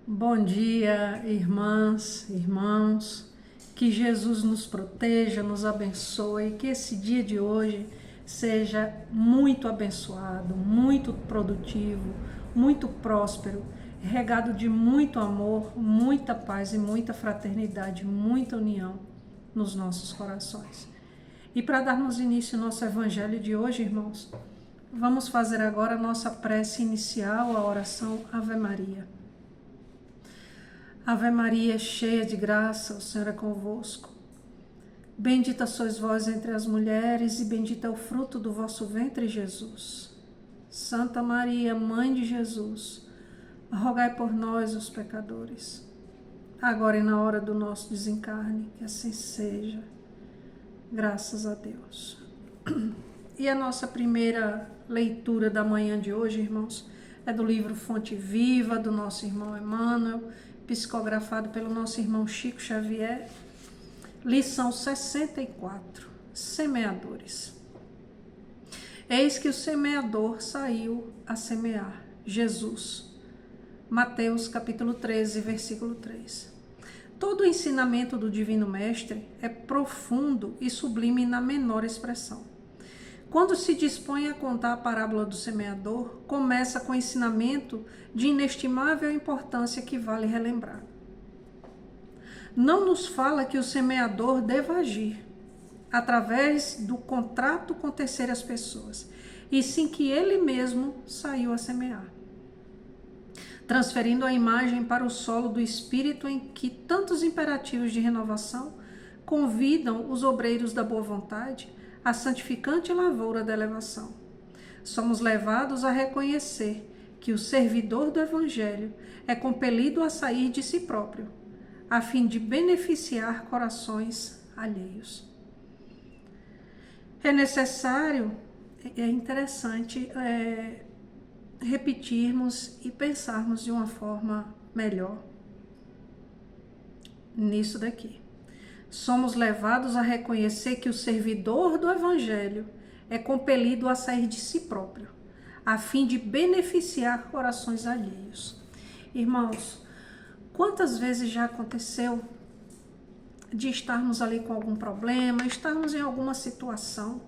Bom dia, irmãs, irmãos. Que Jesus nos proteja, nos abençoe, que esse dia de hoje seja muito abençoado, muito produtivo, muito próspero, regado de muito amor, muita paz e muita fraternidade, muita união nos nossos corações. E para darmos início ao nosso evangelho de hoje, irmãos, vamos fazer agora a nossa prece inicial, a oração Ave Maria. Ave Maria, cheia de graça, o Senhor é convosco. Bendita sois vós entre as mulheres e bendito é o fruto do vosso ventre, Jesus. Santa Maria, Mãe de Jesus, rogai por nós, os pecadores, agora e na hora do nosso desencarne, que assim seja. Graças a Deus. E a nossa primeira leitura da manhã de hoje, irmãos, é do livro Fonte Viva, do nosso irmão Emmanuel, psicografado pelo nosso irmão Chico Xavier, lição 64, Semeadores. Eis que o semeador saiu a semear, Jesus. Mateus capítulo 13, versículo 3. Todo o ensinamento do Divino Mestre é profundo e sublime na menor expressão. Quando se dispõe a contar a parábola do semeador, começa com ensinamento de inestimável importância que vale relembrar. Não nos fala que o semeador deva agir através do contrato com terceiras pessoas, e sim que ele mesmo saiu a semear, transferindo a imagem para o solo do espírito em que tantos imperativos de renovação convidam os obreiros da boa vontade a santificante lavoura da elevação. Somos levados a reconhecer que o servidor do Evangelho é compelido a sair de si próprio, a fim de beneficiar corações alheios. É necessário, é interessante repetirmos e pensarmos de uma forma melhor nisso daqui. Somos levados a reconhecer que o servidor do Evangelho é compelido a sair de si próprio, a fim de beneficiar corações alheios. Irmãos, quantas vezes já aconteceu de estarmos ali com algum problema, estarmos em alguma situação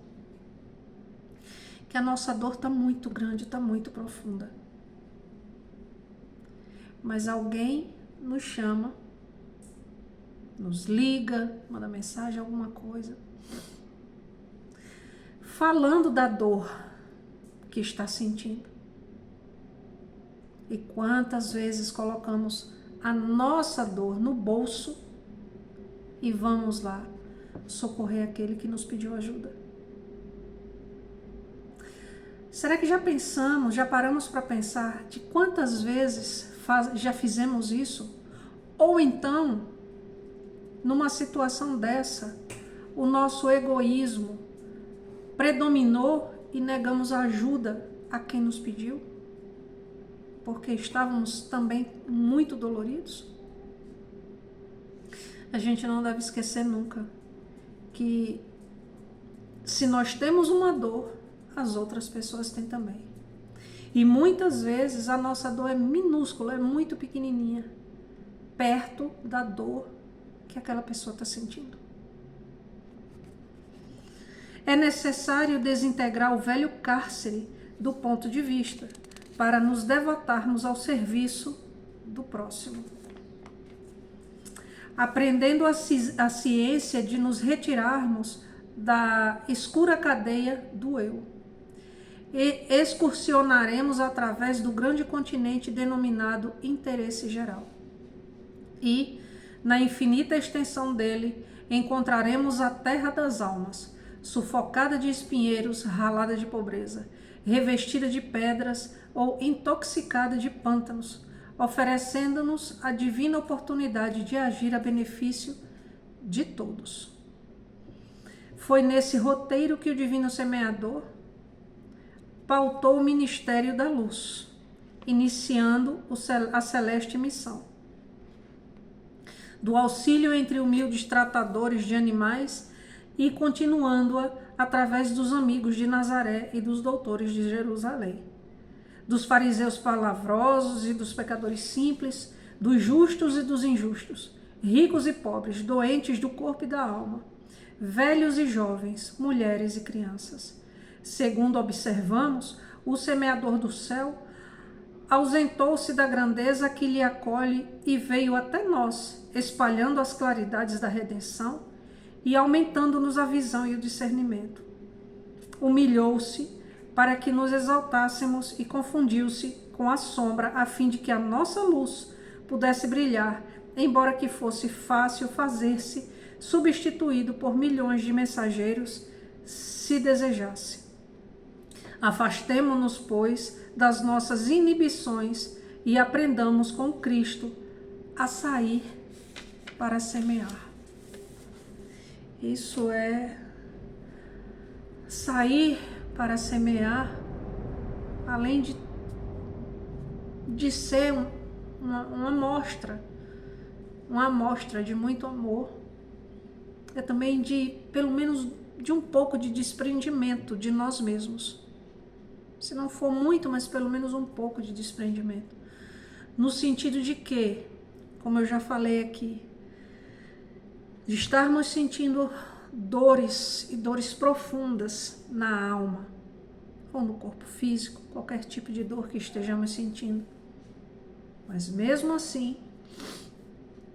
que a nossa dor está muito grande, está muito profunda, mas alguém nos chama, nos liga, manda mensagem, alguma coisa, falando da dor que está sentindo. E quantas vezes colocamos a nossa dor no bolso e vamos lá socorrer aquele que nos pediu ajuda? Será que já pensamos, já paramos para pensar de quantas vezes já fizemos isso? Ou então, numa situação dessa, o nosso egoísmo predominou e negamos a ajuda a quem nos pediu, porque estávamos também muito doloridos? A gente não deve esquecer nunca que se nós temos uma dor, as outras pessoas têm também. E muitas vezes a nossa dor é minúscula, é muito pequenininha, perto da dor que aquela pessoa está sentindo. É necessário desintegrar o velho cárcere do ponto de vista para nos devotarmos ao serviço do próximo, aprendendo a ciência de nos retirarmos da escura cadeia do eu, e excursionaremos através do grande continente denominado interesse geral, e na infinita extensão dele encontraremos a terra das almas, sufocada de espinheiros, ralada de pobreza, revestida de pedras ou intoxicada de pântanos, oferecendo-nos a divina oportunidade de agir a benefício de todos. Foi nesse roteiro que o Divino Semeador pautou o ministério da luz, iniciando a celeste missão do auxílio entre humildes tratadores de animais e continuando-a através dos amigos de Nazaré e dos doutores de Jerusalém, dos fariseus palavrosos e dos pecadores simples, dos justos e dos injustos, ricos e pobres, doentes do corpo e da alma, velhos e jovens, mulheres e crianças. Segundo observamos, o semeador do céu ausentou-se da grandeza que lhe acolhe e veio até nós, espalhando as claridades da redenção e aumentando-nos a visão e o discernimento. Humilhou-se para que nos exaltássemos e confundiu-se com a sombra, a fim de que a nossa luz pudesse brilhar, embora que fosse fácil fazer-se substituído por milhões de mensageiros, se desejasse. Afastemo-nos, pois, das nossas inibições e aprendamos com Cristo a sair para semear. Isso é sair para semear, além de ser uma amostra de muito amor, é também pelo menos de um pouco de desprendimento de nós mesmos. Se não for muito, mas pelo menos um pouco de desprendimento. No sentido de que, como eu já falei aqui, de estarmos sentindo dores e dores profundas na alma, ou no corpo físico, qualquer tipo de dor que estejamos sentindo. Mas mesmo assim,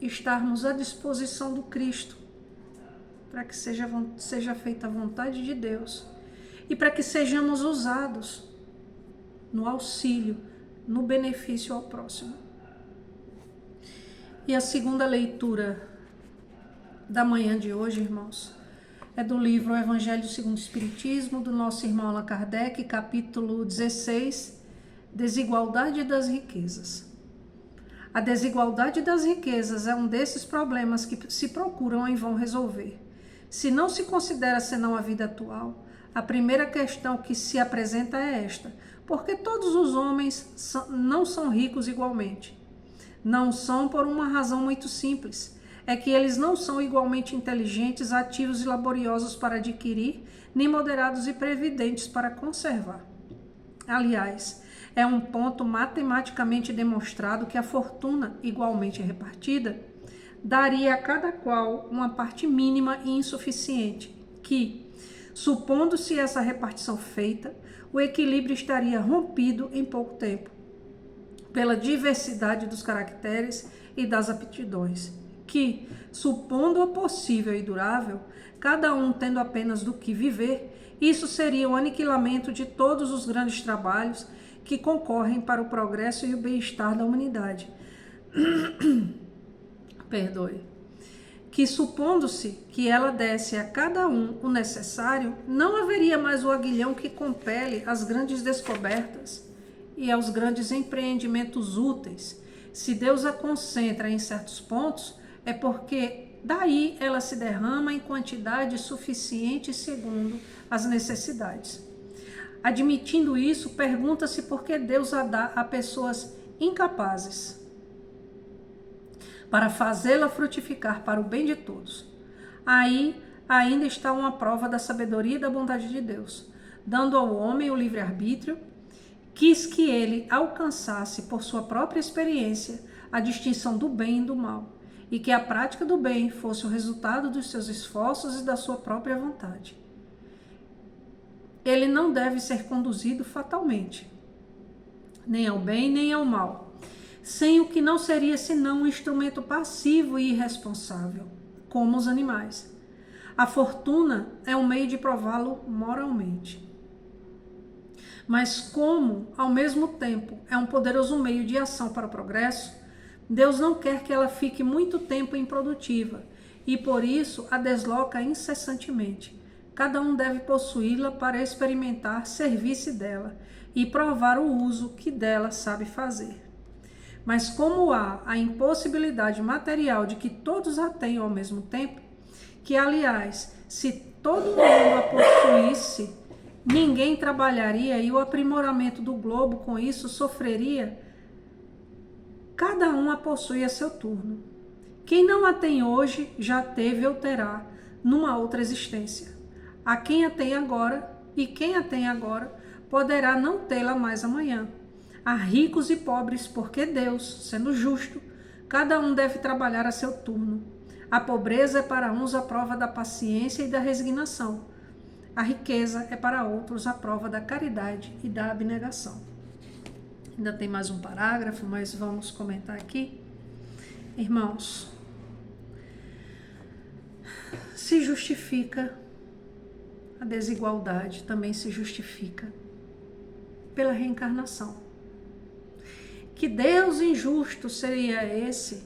estarmos à disposição do Cristo, para que seja feita a vontade de Deus e para que sejamos usados no auxílio, no benefício ao próximo. E a segunda leitura da manhã de hoje, irmãos, é do livro O Evangelho segundo o Espiritismo, do nosso irmão Allan Kardec, capítulo 16, Desigualdade das Riquezas. A desigualdade das riquezas é um desses problemas que se procuram em vão resolver. Se não se considera senão a vida atual, a primeira questão que se apresenta é esta: por que todos os homens não são ricos igualmente? Não são por uma razão muito simples. É que eles não são igualmente inteligentes, ativos e laboriosos para adquirir, nem moderados e previdentes para conservar. Aliás, é um ponto matematicamente demonstrado que a fortuna, igualmente repartida, daria a cada qual uma parte mínima e insuficiente, que, supondo-se essa repartição feita, o equilíbrio estaria rompido em pouco tempo, pela diversidade dos caracteres e das aptidões, que, supondo-o possível e durável, cada um tendo apenas do que viver, isso seria o aniquilamento de todos os grandes trabalhos que concorrem para o progresso e o bem-estar da humanidade. Perdoe. Que, supondo-se que ela desse a cada um o necessário, não haveria mais o aguilhão que compele às grandes descobertas e aos grandes empreendimentos úteis. Se Deus a concentra em certos pontos, é porque daí ela se derrama em quantidade suficiente segundo as necessidades. Admitindo isso, pergunta-se por que Deus a dá a pessoas incapazes para fazê-la frutificar para o bem de todos. Aí ainda está uma prova da sabedoria e da bondade de Deus. Dando ao homem o livre-arbítrio, quis que ele alcançasse por sua própria experiência a distinção do bem e do mal, e que a prática do bem fosse o resultado dos seus esforços e da sua própria vontade. Ele não deve ser conduzido fatalmente, nem ao bem nem ao mal, sem o que não seria senão um instrumento passivo e irresponsável, como os animais. A fortuna é um meio de prová-lo moralmente. Mas como, ao mesmo tempo, é um poderoso meio de ação para o progresso, Deus não quer que ela fique muito tempo improdutiva e, por isso, a desloca incessantemente. Cada um deve possuí-la para experimentar servir-se dela e provar o uso que dela sabe fazer. Mas como há a impossibilidade material de que todos a tenham ao mesmo tempo, que, aliás, se todo mundo a possuísse, ninguém trabalharia e o aprimoramento do globo com isso sofreria, cada um a possui a seu turno. Quem não a tem hoje, já teve ou terá numa outra existência. A quem a tem agora, e quem a tem agora, poderá não tê-la mais amanhã. Há ricos e pobres, porque Deus, sendo justo, Cada um deve trabalhar a seu turno. A pobreza é para uns a prova da paciência e da resignação. A riqueza é para outros a prova da caridade e da abnegação. Ainda tem mais um parágrafo, mas vamos comentar aqui. Irmãos, se justifica a desigualdade, também se justifica pela reencarnação. Que Deus injusto seria esse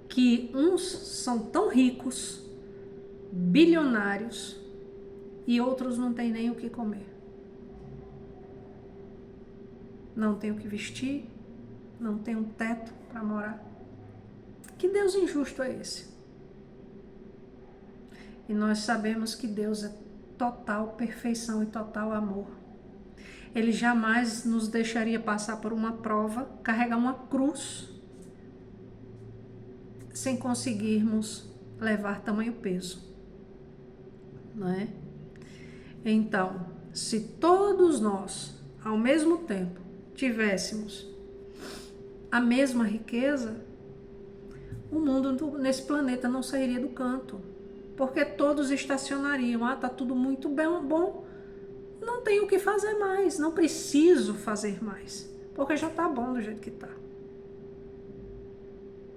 que uns são tão ricos, bilionários, e outros não têm nem o que comer. Não tem o que vestir, não tem um teto para morar. Que Deus injusto é esse? E nós sabemos que Deus é total perfeição e total amor. Ele jamais nos deixaria passar por uma prova, carregar uma cruz, sem conseguirmos levar tamanho peso, não é? Então, se todos nós, ao mesmo tempo, tivéssemos a mesma riqueza, o mundo nesse planeta não sairia do canto, porque todos estacionariam. Ah, tá tudo muito bom, não tenho o que fazer mais, não preciso fazer mais, porque já tá bom do jeito que tá.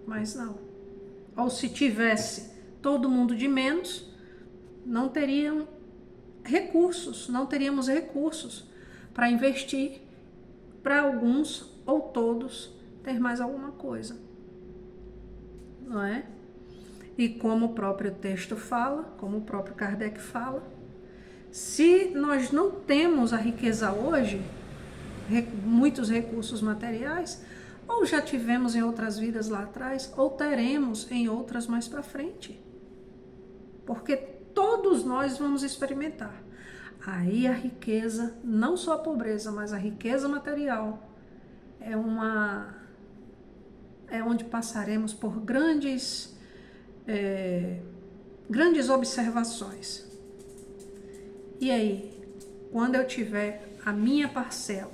Mas não. Ou se tivesse todo mundo de menos, não teríamos recursos para investir para alguns ou todos ter mais alguma coisa, não é? E como o próprio texto fala, como o próprio Kardec fala, se nós não temos a riqueza hoje, muitos recursos materiais, ou já tivemos em outras vidas lá atrás, ou teremos em outras mais para frente. Porque todos nós vamos experimentar. Aí a riqueza, não só a pobreza, mas a riqueza material, é onde passaremos por grandes observações. E aí, quando eu tiver a minha parcela,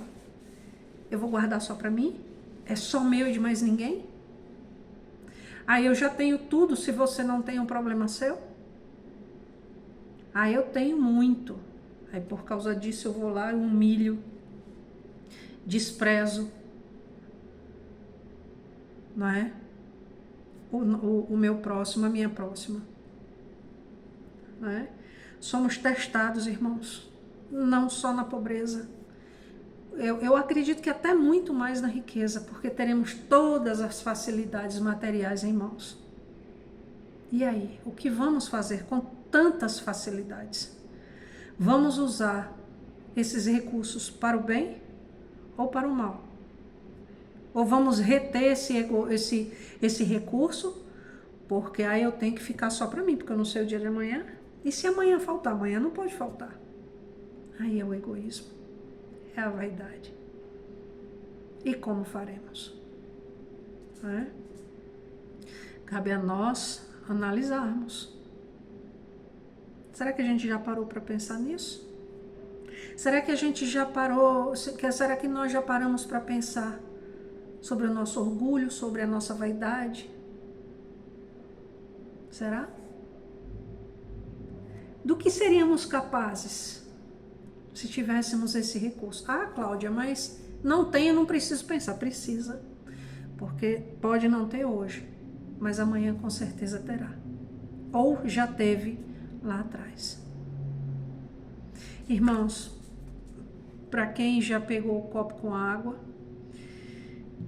eu vou guardar só para mim? É só meu e de mais ninguém? Aí eu já tenho tudo, se você não tem um problema seu? Aí eu tenho muito. Aí por causa disso eu vou lá e humilho, desprezo, não é? O meu próximo, a minha próxima. Não é? Somos testados, irmãos, não só na pobreza. Eu acredito que até muito mais na riqueza, porque teremos todas as facilidades materiais em mãos. E aí, o que vamos fazer com tantas facilidades? Vamos usar esses recursos para o bem ou para o mal? Ou vamos reter esse recurso, porque aí eu tenho que ficar só para mim, porque eu não sei o dia de amanhã. E se amanhã faltar? Amanhã não pode faltar. Aí é o egoísmo, é a vaidade. E como faremos? É? Cabe a nós analisarmos. Será que a gente já parou para pensar nisso? Será que a gente já parou? Será que nós já paramos para pensar sobre o nosso orgulho, sobre a nossa vaidade? Será? Do que seríamos capazes se tivéssemos esse recurso? Ah, Cláudia, mas não tenho, não preciso pensar. Precisa, porque pode não ter hoje, mas amanhã com certeza terá. Ou já teve lá atrás. Irmãos, para quem já pegou o copo com água,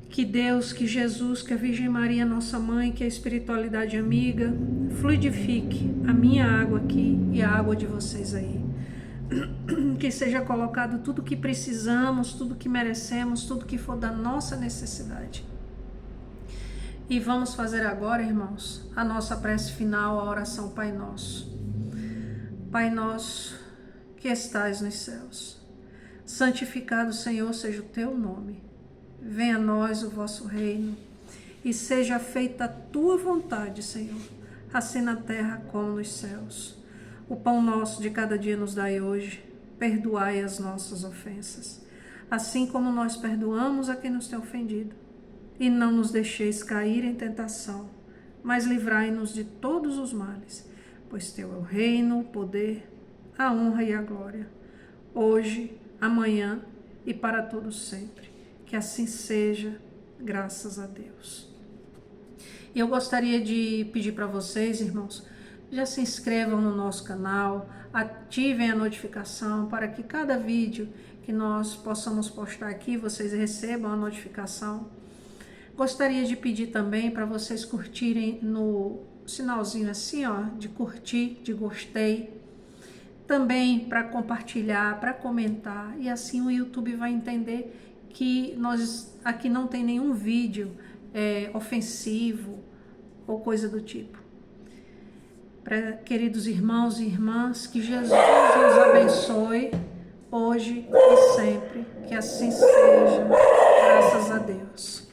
que Deus, que Jesus, que a Virgem Maria, nossa mãe, que a espiritualidade amiga, fluidifique a minha água aqui e a água de vocês aí. Que seja colocado tudo que precisamos, tudo que merecemos, tudo que for da nossa necessidade. E vamos fazer agora, irmãos, a nossa prece final, a oração Pai Nosso. Pai nosso, que estais nos céus, santificado, Senhor, seja o teu nome. Venha a nós o vosso reino, e seja feita a tua vontade, Senhor, assim na terra como nos céus. O pão nosso de cada dia nos dai hoje, perdoai as nossas ofensas, assim como nós perdoamos a quem nos tem ofendido. e não nos deixeis cair em tentação, mas livrai-nos de todos os males, pois teu é o reino, o poder, a honra e a glória, hoje, amanhã e para todos sempre. Que assim seja, graças a Deus. E eu gostaria de pedir para vocês, irmãos, já se inscrevam no nosso canal, ativem a notificação para que cada vídeo que nós possamos postar aqui, vocês recebam a notificação. Gostaria de pedir também para vocês curtirem no sinalzinho assim, ó, de curtir, de gostei. Também para compartilhar, para comentar, e assim o YouTube vai entender que nós aqui não tem nenhum vídeo ofensivo ou coisa do tipo. Queridos irmãos e irmãs, que Jesus nos abençoe hoje e sempre, que assim seja, graças a Deus.